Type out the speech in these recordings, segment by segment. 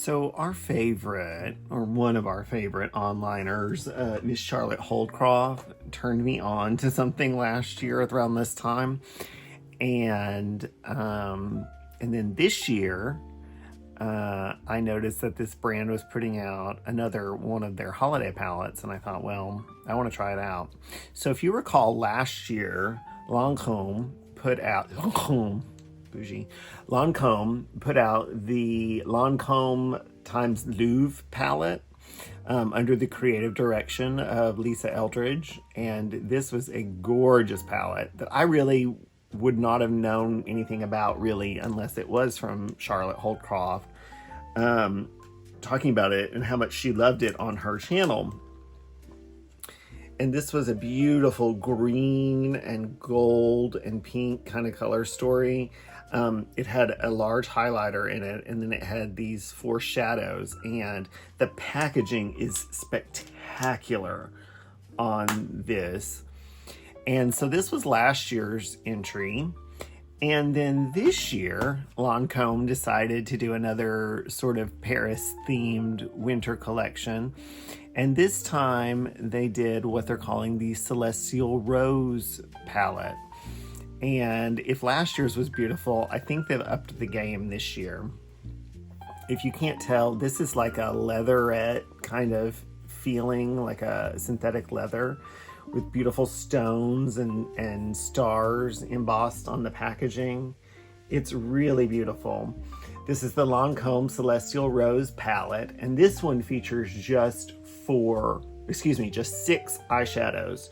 So our favorite, or one of our favorite onliners, Miss Charlotte Holdcroft, turned me on to something last year around this time. And then this year, I noticed that this brand was putting out another one of their holiday palettes, and I thought, well, I want to try it out. So if you recall, last year, Lancôme put out the Lancôme times Louvre palette under the creative direction of Lisa Eldridge, and this was a gorgeous palette that I really would not have known anything about really unless it was from Charlotte Holdcroft talking about it and how much she loved it on her channel. And this was a beautiful green and gold and pink kind of color story. It had a large highlighter in it, and then it had these 4 shadows, and the packaging is spectacular on this. And so this was last year's entry. And then this year, Lancôme decided to do another sort of Paris-themed winter collection. And this time they did what they're calling the Celestial Rose palette. And if last year's was beautiful, I think they've upped the game this year. If you can't tell, this is like a leatherette kind of feeling, like a synthetic leather, with beautiful stones and stars embossed on the packaging. It's really beautiful. This is the Lancôme Celestial Rose palette, and this one features just 6 eyeshadows.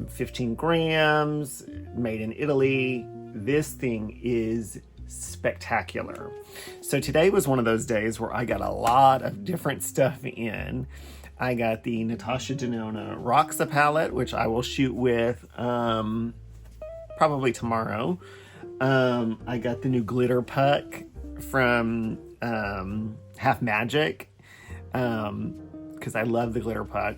15 grams, made in Italy. This thing is spectacular. So today was one of those days where I got a lot of different stuff in. I got the Natasha Denona Roxa palette, which I will shoot with probably tomorrow. I got the new glitter puck from Half Magic because I love the glitter puck.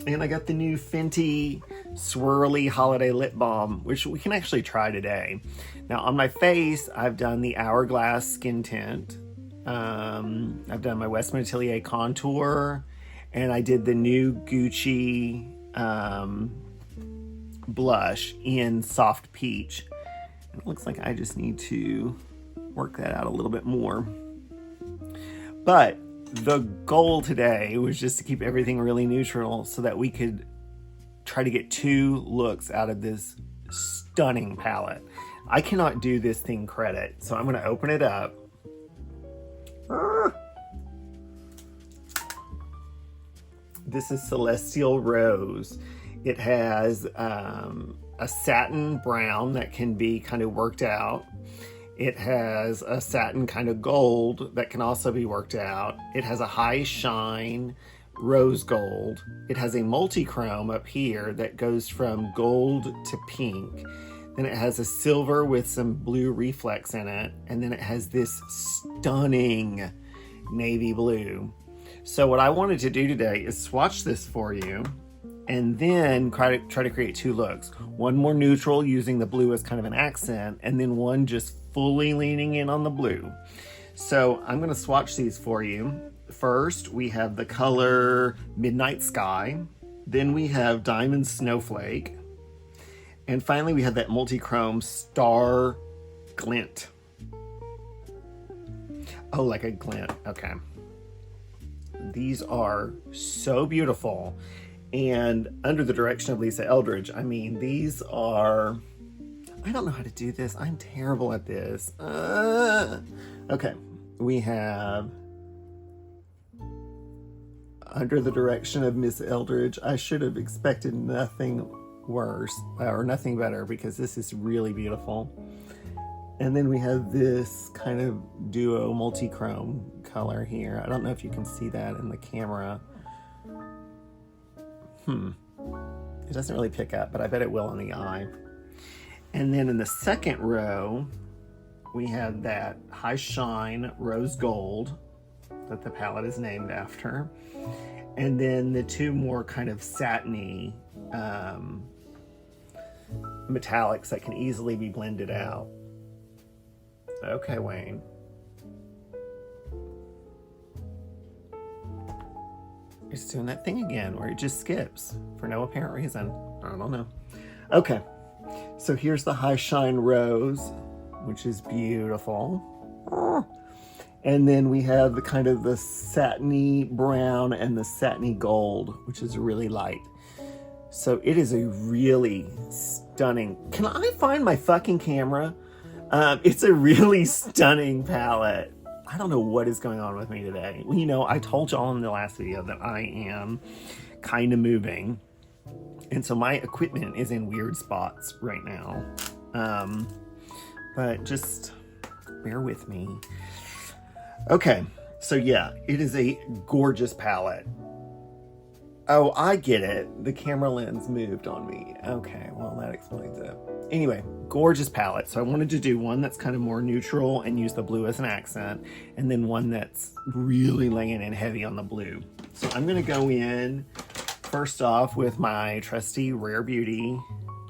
And I got the new Fenty Swirly Holiday Lip Balm, which we can actually try today. Now on my face, I've done the Hourglass Skin Tint. I've done my Westman Atelier Contour. And I did the new Gucci blush in Soft Peach. And it looks like I just need to work that out a little bit more. But the goal today was just to keep everything really neutral so that we could try to get 2 looks out of this stunning palette. I cannot do this thing credit, so I'm going to open it up. This is Celestial Rose. It has a satin brown that can be kind of worked out. It has a satin kind of gold that can also be worked out. It has a high shine rose gold. It has a multi-chrome up here that goes from gold to pink. Then it has a silver with some blue reflex in it. And then it has this stunning navy blue. So what I wanted to do today is swatch this for you and then try to create 2 looks. One more neutral using the blue as kind of an accent, and then one just fully leaning in on the blue. So I'm going to swatch these for you. First, we have the color Midnight Sky. Then we have Diamond Snowflake. And finally, we have that multi-chrome Star Glint. Oh, like a glint. Okay. These are so beautiful. And under the direction of Lisa Eldridge, I mean, these are... I don't know how to do this. I'm terrible at this. Okay. We have... Under the direction of Miss Eldridge, I should have expected nothing worse or nothing better because this is really beautiful. And then we have this kind of duo multi-chrome color here. I don't know if you can see that in the camera. It doesn't really pick up, but I bet it will in the eye. And then in the second row, we have that high shine rose gold that the palette is named after. And then the 2 more kind of satiny metallics that can easily be blended out. Okay, Wayne. It's doing that thing again where it just skips for no apparent reason. I don't know. Okay, so here's the High Shine Rose, which is beautiful. And then we have the kind of the satiny brown and the satiny gold, which is really light. So it is a really stunning, can I find my fucking camera? It's a really stunning palette. I don't know what is going on with me today. Well, you know, I told y'all in the last video that I am kind of moving. And so my equipment is in weird spots right now. But just bear with me. Okay, so yeah, it is a gorgeous palette. Oh, I get it. The camera lens moved on me. Okay, well, that explains it. Anyway, gorgeous palette. So I wanted to do one that's kind of more neutral and use the blue as an accent, and then one that's really laying in heavy on the blue. So I'm going to go in first off with my trusty Rare Beauty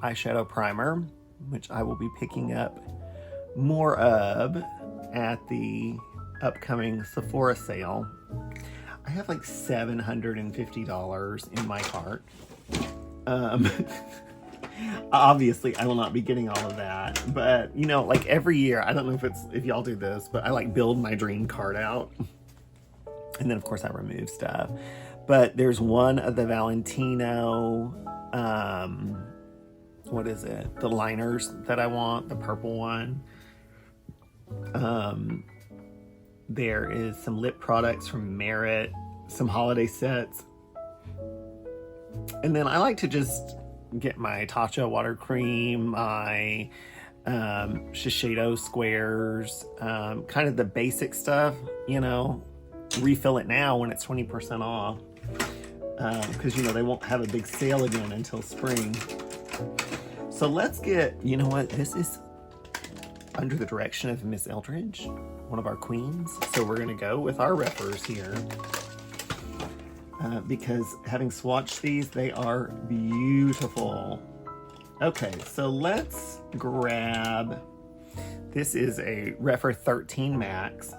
eyeshadow primer, which I will be picking up more of at the upcoming Sephora sale. I have like $750 in my cart. Obviously I will not be getting all of that, but you know, like every year, I don't know if y'all do this, but I like build my dream cart out, and then of course I remove stuff. But there's one of the Valentino, what is it? The liners that I want, the purple one. There is some lip products from Merit, some holiday sets. And then I like to just get my Tatcha water cream, my Shiseido squares, kind of the basic stuff, you know, refill it now when it's 20% off. Because, you know, they won't have a big sale again until spring. So let's get, you know what, this is under the direction of Miss Eldridge, one of our queens. So we're gonna go with our reppers here. Because having swatched these, they are beautiful. Okay, so let's grab, this is a Rephr 13 Max.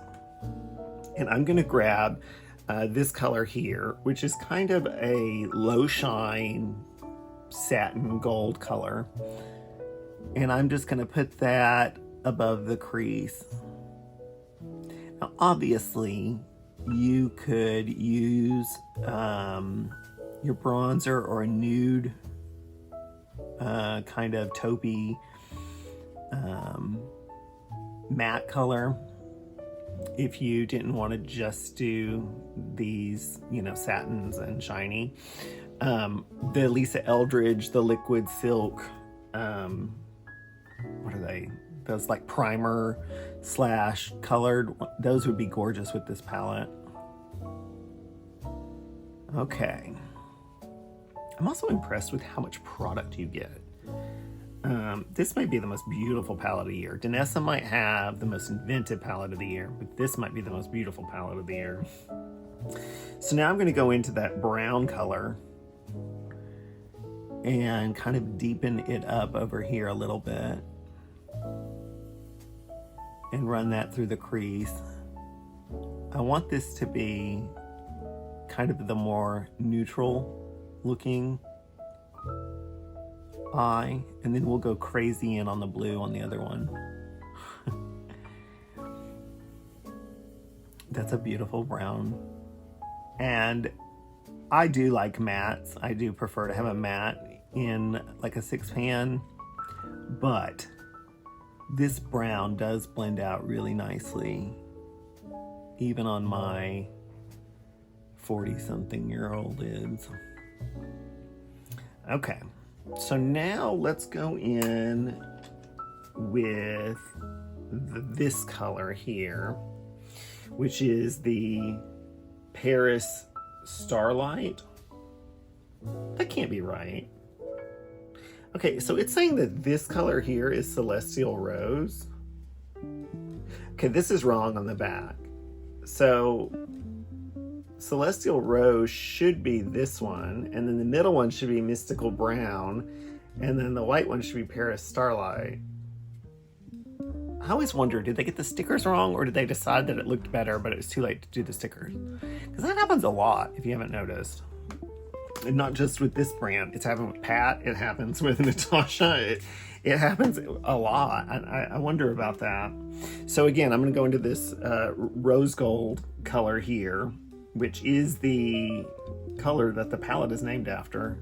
And I'm gonna grab this color here, which is kind of a low shine satin gold color. And I'm just gonna put that above the crease. Now, obviously, you could use your bronzer or a nude kind of taupey matte color if you didn't want to just do these, you know, satins and shiny. The Lisa Eldridge, the Liquid Silk, what are they? Those like primer slash colored, those would be gorgeous with this palette. Okay. I'm also impressed with how much product you get. This might be the most beautiful palette of the year. Danessa might have the most inventive palette of the year, but this might be the most beautiful palette of the year. So now I'm going to go into that brown color and kind of deepen it up over here a little bit and run that through the crease. I want this to be kind of the more neutral looking eye, and then we'll go crazy in on the blue on the other one. That's a beautiful brown. And I do like mattes. I do prefer to have a matte in like a 6-pan, but this brown does blend out really nicely, even on my 40-something-year-old lids. Okay, so now let's go in with this color here, which is the Paris Starlight. That can't be right. Okay, so it's saying that this color here is Celestial Rose. Okay, this is wrong on the back. So Celestial Rose should be this one, and then the middle one should be Mystical Brown, and then the white one should be Paris Starlight. I always wonder, did they get the stickers wrong, or did they decide that it looked better, but it was too late to do the stickers? Because that happens a lot, if you haven't noticed. And not just with this brand. It's happened with Pat. It happens with Natasha. It happens a lot. I wonder about that. So again, I'm going to go into this rose gold color here, which is the color that the palette is named after.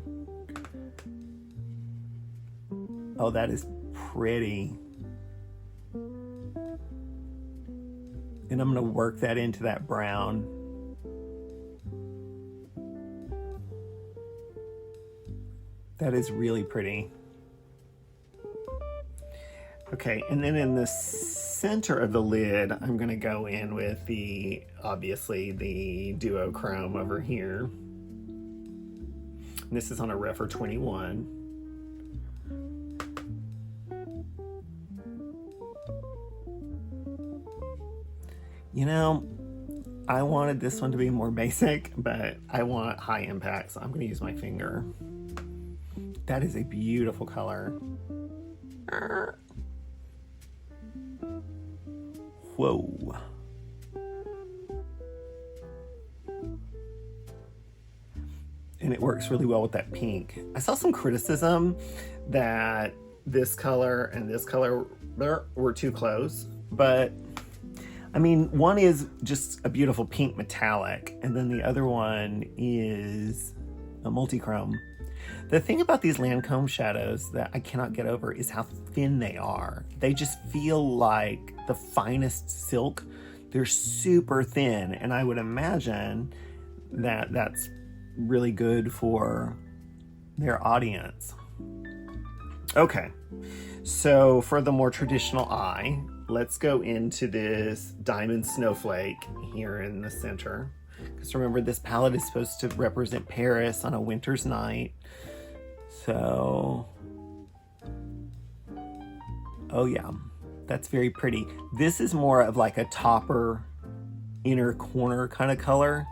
Oh, that is pretty. And I'm going to work that into that brown. That is really pretty. Okay, and then in the center of the lid, I'm going to go in with obviously the duochrome over here. And this is on a Refer 21. You know, I wanted this one to be more basic, but I want high impact, so I'm going to use my finger. That is a beautiful color. Whoa. And it works really well with that pink. I saw some criticism that this color and this color were too close, but I mean, one is just a beautiful pink metallic, and then the other one is a multi-chrome. The thing about these Lancome shadows that I cannot get over is how thin they are. They just feel like the finest silk. They're super thin, and I would imagine that that's really good for their audience. Okay, so for the more traditional eye, let's go into this Diamond Snowflake here in the center. Because remember, this palette is supposed to represent Paris on a winter's night. So, oh yeah, that's very pretty. This is more of like a topper, inner corner kind of color.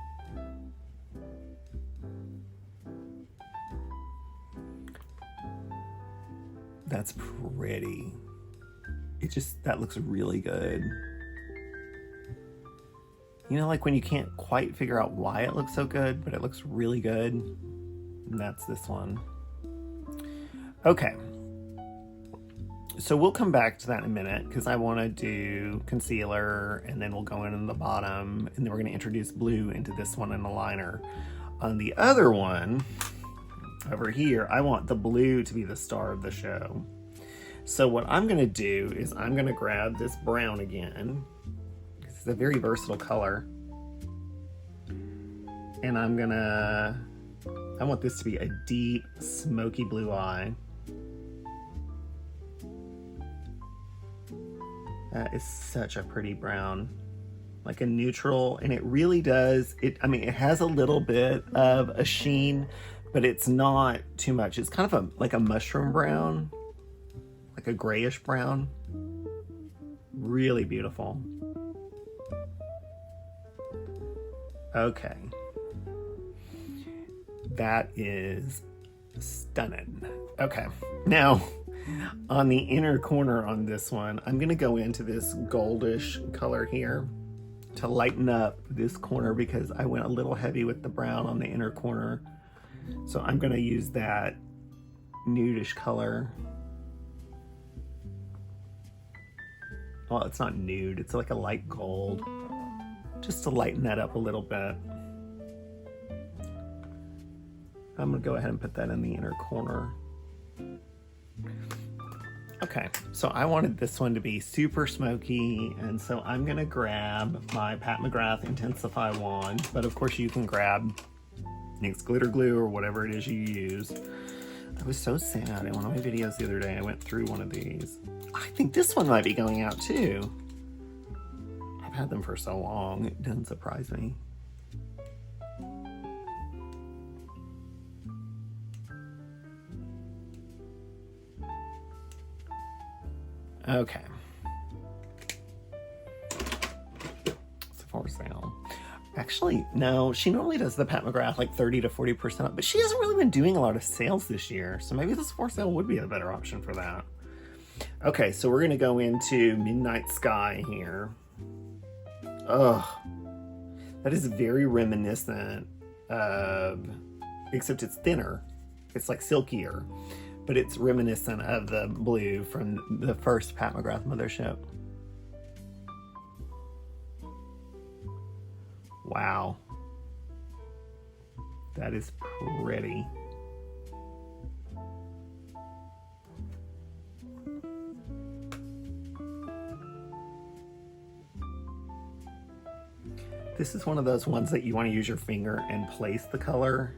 That's pretty. That looks really good. You know, like when you can't quite figure out why it looks so good, but it looks really good. And that's this one. Okay. So we'll come back to that in a minute because I want to do concealer, and then we'll go in the bottom, and then we're going to introduce blue into this one in the liner. On the other one, over here, I want the blue to be the star of the show. So what I'm going to do is I'm going to grab this brown again. It's a very versatile color. And I want this to be a deep, smoky blue eye. That is such a pretty brown. Like a neutral, and it really does, it has a little bit of a sheen, but it's not too much. It's kind of like a mushroom brown, like a grayish brown. Really beautiful. Okay. That is stunning. Okay, now on the inner corner on this one, I'm gonna go into this goldish color here to lighten up this corner because I went a little heavy with the brown on the inner corner. So I'm gonna use that nudish color. Well, it's not nude, it's like a light gold, just to lighten that up a little bit. I'm gonna go ahead and put that in the inner corner. Okay, so I wanted this one to be super smoky, and so I'm gonna grab my Pat McGrath Intensify wand, but of course you can grab NYX glitter glue or whatever it is you use. I was so sad in one of my videos the other day, I went through one of these. I think this one might be going out too. I've had them for so long, it doesn't surprise me. Okay. It's for sale. Actually, no, she normally does the Pat McGrath like 30 to 40% off, but she hasn't really been doing a lot of sales this year, so maybe this for sale would be a better option for that. Okay, so we're gonna go into Midnight Sky here. Ugh, that is very reminiscent of, except it's thinner. It's like silkier, but it's reminiscent of the blue from the first Pat McGrath Mothership. Wow. That is pretty. This is one of those ones that you want to use your finger and place the color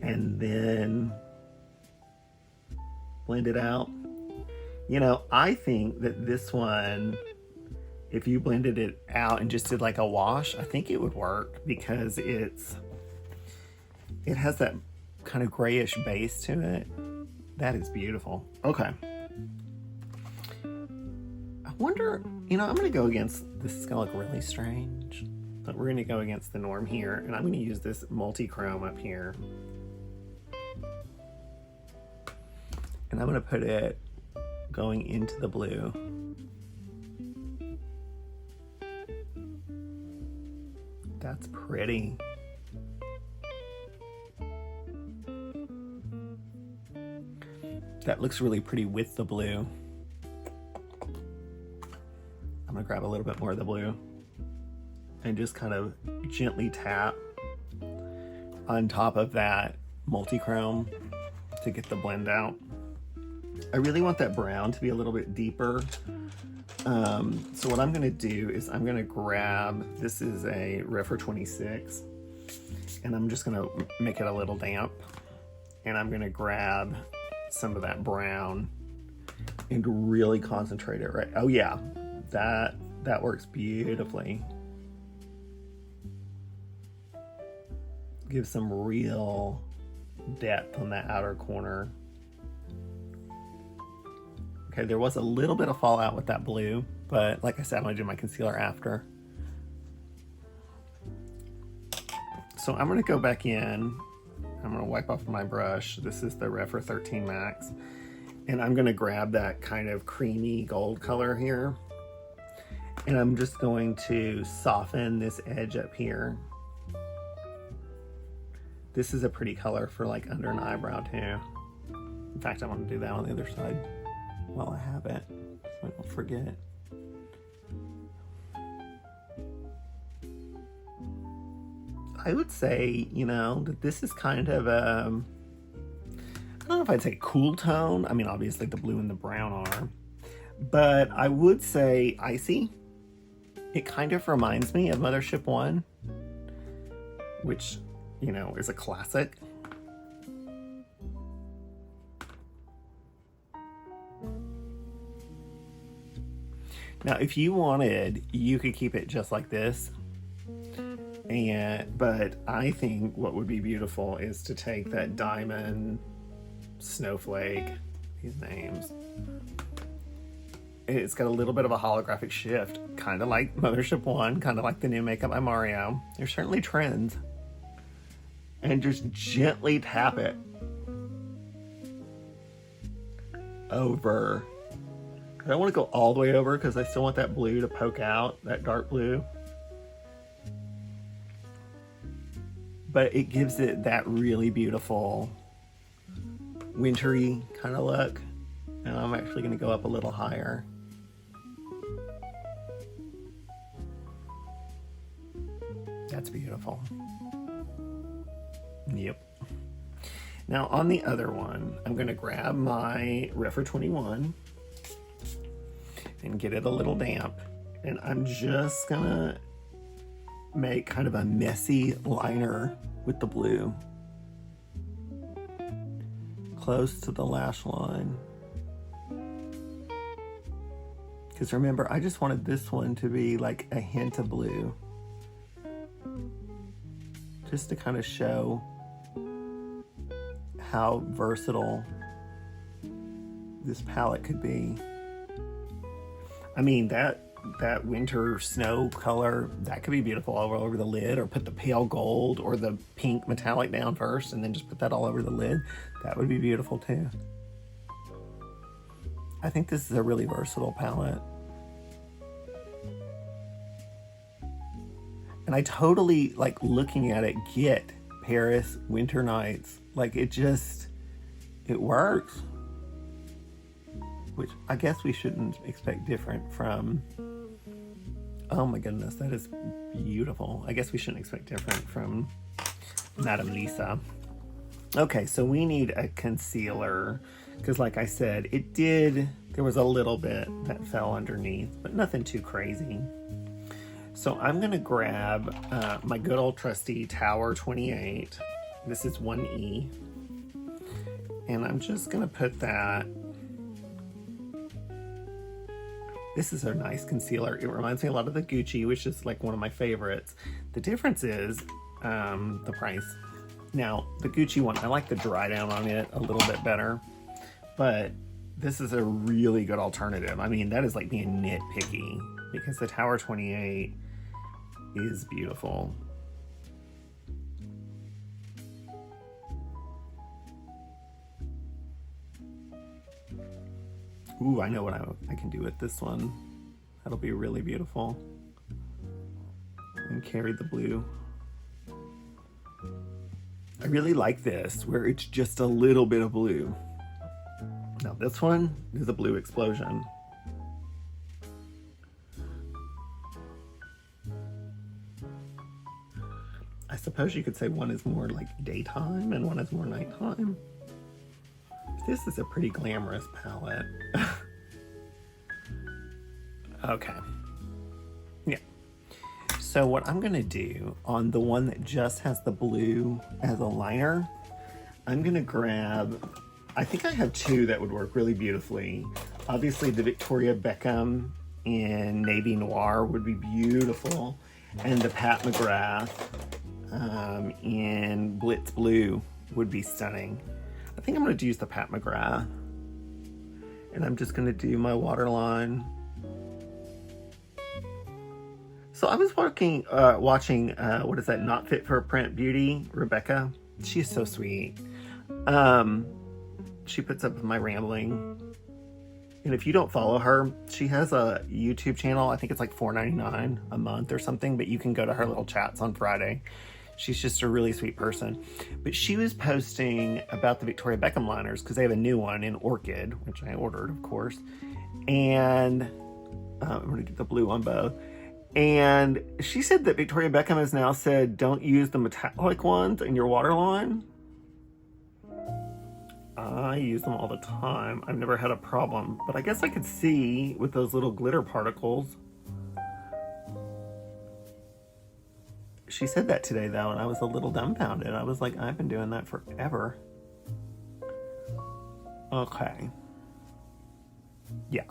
and then blend it out. You know, I think that this one, if you blended it out and just did like a wash, I think it would work because it has that kind of grayish base to it. That is beautiful. Okay. I wonder, you know, I'm gonna go against, this is gonna look really strange, but we're gonna go against the norm here, and I'm gonna use this multi-chrome up here. And I'm gonna put it going into the blue. That's pretty. That looks really pretty with the blue. I'm gonna grab a little bit more of the blue and just kind of gently tap on top of that multi-chrome to get the blend out. I really want that brown to be a little bit deeper. So what I'm gonna do is I'm gonna grab, this is a Refer 26, and I'm just gonna make it a little damp. And I'm gonna grab some of that brown and really concentrate it right. Oh yeah, that works beautifully. Give some real depth on that outer corner. Okay, there was a little bit of fallout with that blue, but like I said, I'm gonna do my concealer after. So I'm gonna go back in. I'm gonna wipe off my brush. This is the Refer 13 Max. And I'm gonna grab that kind of creamy gold color here. And I'm just going to soften this edge up here. This is a pretty color for like under an eyebrow too. In fact, I want to do that on the other side while I have it, so I don't forget. I would say, you know, that this is kind of a, I don't know if I'd say cool tone. I mean, obviously the blue and the brown are, but I would say icy. It kind of reminds me of Mothership 1, which, you know, is a classic. Now, if you wanted, you could keep it just like this. But I think what would be beautiful is to take that diamond, snowflake, these names. It's got a little bit of a holographic shift, kind of like Mothership 1, kind of like the new makeup by Mario. There's certainly trends. And just gently tap it over. I don't want to go all the way over because I still want that blue to poke out, that dark blue. But it gives it that really beautiful wintry kind of look. And I'm actually going to go up a little higher. That's beautiful. Yep. Now on the other one, I'm going to grab my Refer 21 and get it a little damp. And I'm just going to make kind of a messy liner with the blue. Close to the lash line. Because remember, I just wanted this one to be like a hint of blue. Just to kind of show how versatile this palette could be. I mean, that winter snow color, that could be beautiful all over the lid, or put the pale gold or the pink metallic down first and then just put that all over the lid. That would be beautiful too. I think this is a really versatile palette. And I totally, like, looking at it, get Paris Winter Nights. Like, it works. Which I guess we shouldn't expect different from, oh my goodness, that is beautiful. I guess we shouldn't expect different from Madame Lisa. Okay, so we need a concealer, because like I said, there was a little bit that fell underneath, but nothing too crazy. So I'm gonna grab my good old trusty Tower 28. This is 1E. And I'm just gonna put that. This is a nice concealer. It reminds me a lot of the Gucci, which is like one of my favorites. The difference is the price. Now, the Gucci one, I like the dry down on it a little bit better, but this is a really good alternative. I mean, that is like being nitpicky, because the Tower 28 is beautiful. Ooh, I know what I can do with this one. That'll be really beautiful. And carry the blue. I really like this, where it's just a little bit of blue. Now this one is a blue explosion. I suppose you could say one is more like daytime and one is more nighttime. This is a pretty glamorous palette. Okay. Yeah. So what I'm gonna do on the one that just has the blue as a liner, I'm gonna grab, I think I have two that would work really beautifully. Obviously the Victoria Beckham in Navy Noir would be beautiful. And the Pat McGrath in Blitz Blue would be stunning. I think I'm going to use the Pat McGrath. And I'm just going to do my waterline. So I was watching, what is that, Not Fit for Print Beauty, Rebecca. She's so sweet. She puts up with my rambling. And if you don't follow her, she has a YouTube channel. I think it's like $4.99 a month or something, but you can go to her little chats on Friday. She's just a really sweet person. But she was posting about the Victoria Beckham liners, because they have a new one in Orchid, which I ordered, of course. And I'm going to do the blue on both. And she said that Victoria Beckham has now said, don't use the metallic ones in your waterline. I use them all the time. I've never had a problem. But I guess I could see with those little glitter particles. She said that today, though, and I was a little dumbfounded. I was like, I've been doing that forever. Okay. Yeah.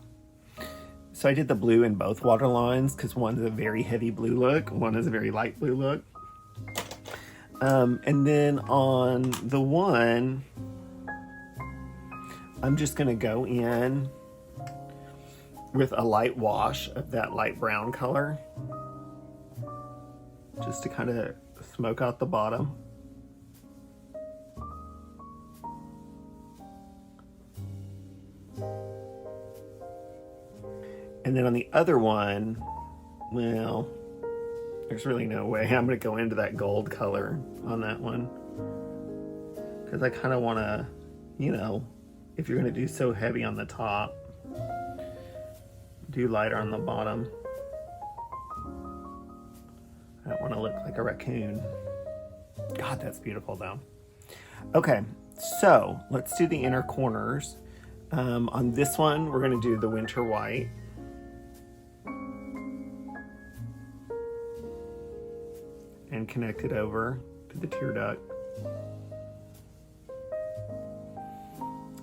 So I did the blue in both waterlines, because one's a very heavy blue look, one is a very light blue look. And then on the one, I'm just going to go in with a light wash of that light brown color, just to kind of smoke out the bottom. And then on the other one, well, there's really no way I'm going to go into that gold color on that one, because I kind of want to, you know, if you're going to do so heavy on the top, do lighter on the bottom. I don't want to look like a raccoon. God, that's beautiful though. Okay, so let's do the inner corners. On this one, we're going to do the winter white. And connect it over to the tear duct.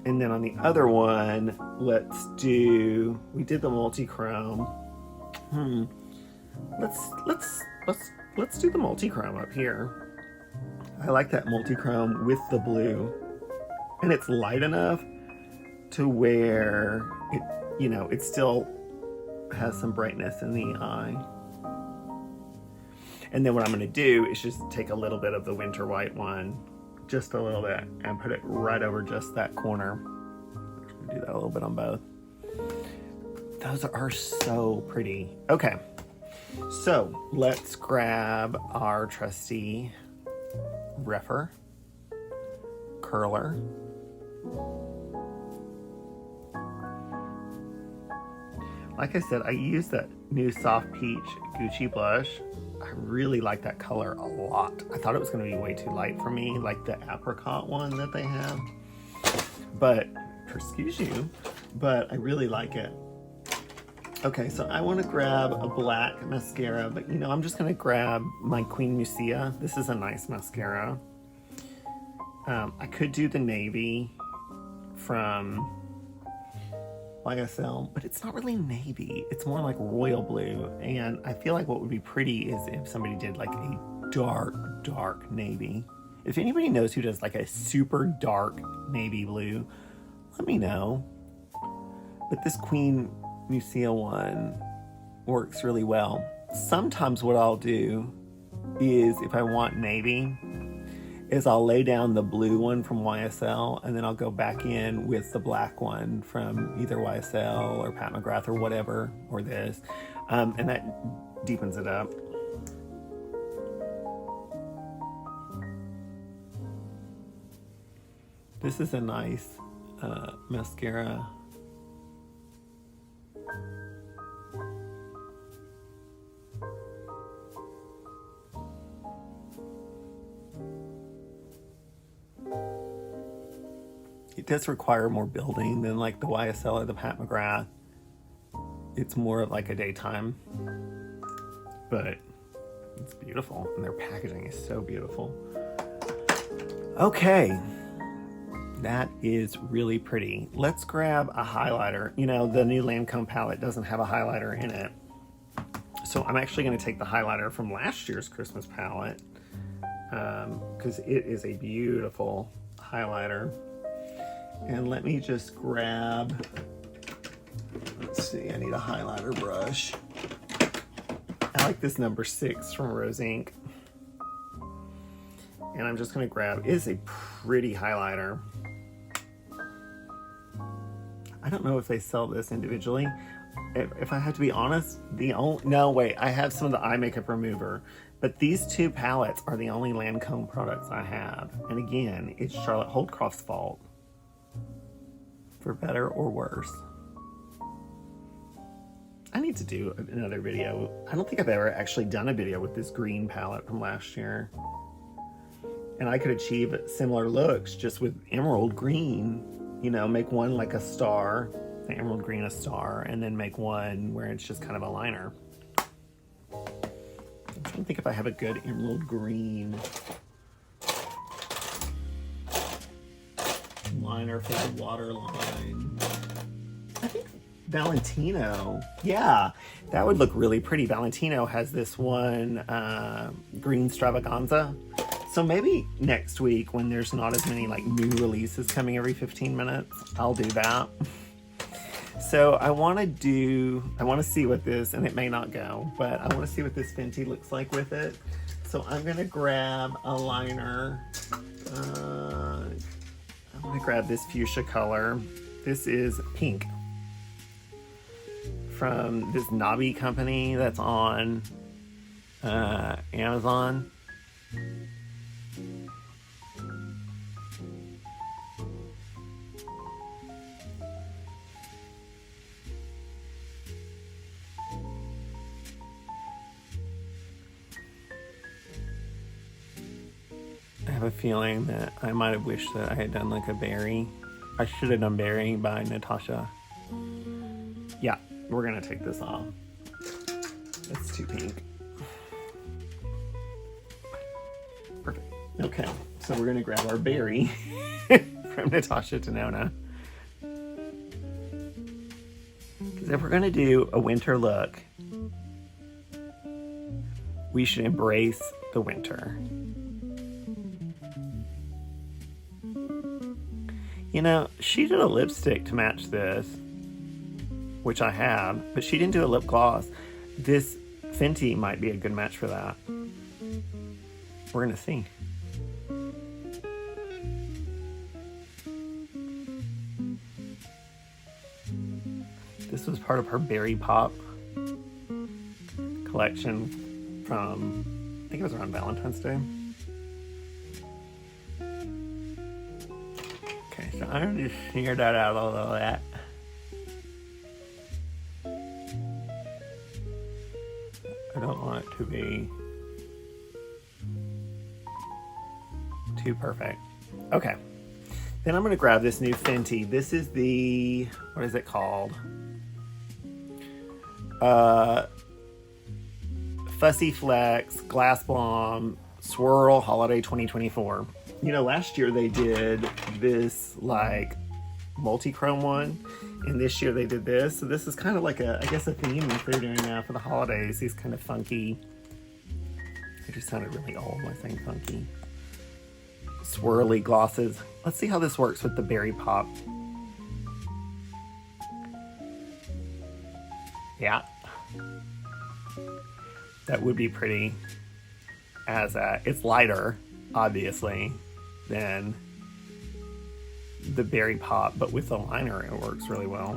And then on the other one, we did the multi-chrome. Let's do the multi-chrome up here. I like that multi-chrome with the blue. And it's light enough to where it, you know, it still has some brightness in the eye. And then what I'm going to do is just take a little bit of the winter white one, just a little bit, and put it right over just that corner. I'm just going to do that a little bit on both. those are so pretty. Okay, so let's grab our trusty Repher curler. Like I said, I used that new Soft Peach Gucci blush. I really like that color a lot. I thought it was going to be way too light for me, like the apricot one that they have. But, excuse you, but I really like it. Okay, so I want to grab a black mascara, but you know, I'm just going to grab my Queen Musea. This is a nice mascara. I could do the navy from YSL, but it's not really navy. It's more like royal blue. And I feel like what would be pretty is if somebody did like a dark, dark navy. If anybody knows who does like a super dark navy blue, let me know. But this Queen Musea one works really well. Sometimes what I'll do is, if I want navy, is I'll lay down the blue one from YSL and then I'll go back in with the black one from either YSL or Pat McGrath or whatever, or this, and that deepens it up. This is a nice mascara. It does require more building than like the YSL or the Pat McGrath. It's more of like a daytime, but it's beautiful, and their packaging is so beautiful. Okay, that is really pretty. Let's grab a highlighter. You know, the new Lancome palette doesn't have a highlighter in it, so I'm actually going to take the highlighter from last year's Christmas palette, because it is a beautiful highlighter. And let me just grab, let's see, I need a highlighter brush. I like this number 6 from Rose Inc. And I'm just gonna grab, it is a pretty highlighter. I don't know if they sell this individually. If I have to be honest, no wait, I have some of the eye makeup remover, but these two palettes are the only Lancome products I have. And again, it's Charlotte Holdcroft's fault, for better or worse. I need to do another video. I don't think I've ever actually done a video with this green palette from last year. And I could achieve similar looks just with emerald green. You know, make one like a star, the emerald green a star, and then make one where it's just kind of a liner. I'm trying to think if I have a good emerald green liner for the waterline. I think Valentino, yeah, that would look really pretty. Valentino has this one green extravaganza. So maybe next week, when there's not as many like new releases coming every 15 minutes, I'll do that. So I want to see what this, and it may not go, but I want to see what this Fenty looks like with it. So I'm gonna grab a liner. I'm gonna grab this fuchsia color. This is pink from this Nabi company that's on Amazon. I have a feeling that I might have wished that I had done like a berry. I should have done Berry by Natasha. Yeah, we're gonna take this off. It's too pink. Perfect. Okay, so we're gonna grab our Berry from Natasha Denona. Because if we're gonna do a winter look, we should embrace the winter. You know, she did a lipstick to match this, which I have, but she didn't do a lip gloss. This Fenty might be a good match for that. We're gonna see. This was part of her Berry Pop collection from, I think it was around Valentine's Day. Okay, so I'm just smear that out all of that. I don't want it to be too perfect. Okay. Then I'm going to grab this new Fenty. This is the, what is it called? Fussy Flex Glass Bomb Swirl Holiday 2024. You know, last year they did this like multi-chrome one, and this year they did this. So this is kind of like a, I guess, a theme that they're doing now for the holidays. These kind of funky, it just sounded really old by saying funky, swirly glosses. Let's see how this works with the Berry Pop. Yeah, that would be pretty. As it's lighter, obviously, than the Berry Pop, but with the liner it works really well.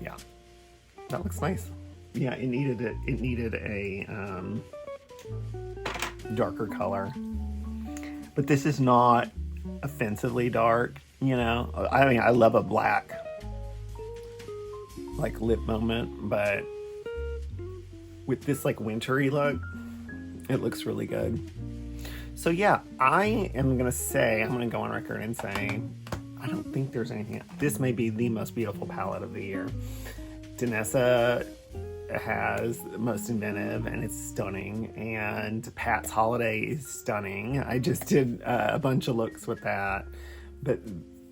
Yeah, that looks nice. Yeah, it needed a darker color, but this is not offensively dark, you know. I mean, I love a black like lip moment, but with this like wintry look, it looks really good. So yeah, I am gonna say, I'm gonna go on record and say, I don't think there's anything. This may be the most beautiful palette of the year. Danessa has the most inventive, and it's stunning. And Pat's Holiday is stunning. I just did a bunch of looks with that. But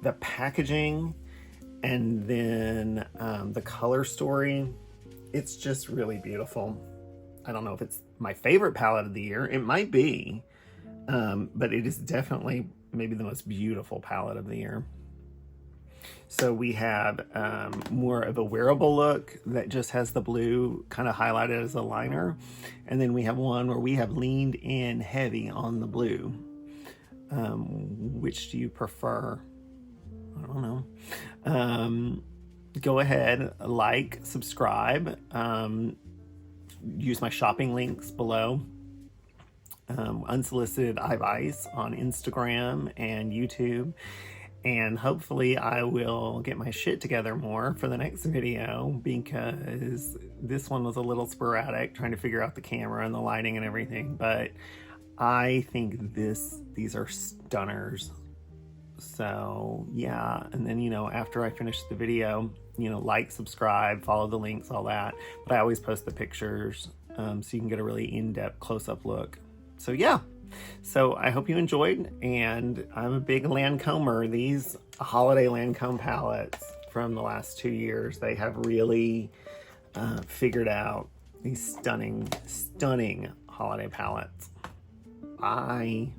the packaging and then the color story, it's just really beautiful. I don't know if it's my favorite palette of the year. It might be, but it is definitely maybe the most beautiful palette of the year. So we have more of a wearable look that just has the blue kind of highlighted as a liner. And then we have one where we have leaned in heavy on the blue. Which do you prefer? I don't know. Go ahead, like, subscribe. Use my shopping links below. Unsolicited advice on Instagram and YouTube. And hopefully I will get my shit together more for the next video, because this one was a little sporadic, trying to figure out the camera and the lighting and everything. But I think these are stunners. So yeah, and then, you know, after I finish the video, you know, like, subscribe, follow the links, all that. But I always post the pictures so you can get a really in-depth close-up look. So yeah. So I hope you enjoyed, and I'm a big Lancomer. These holiday Lancome palettes from the last 2 years, they have really figured out these stunning, stunning holiday palettes. Bye.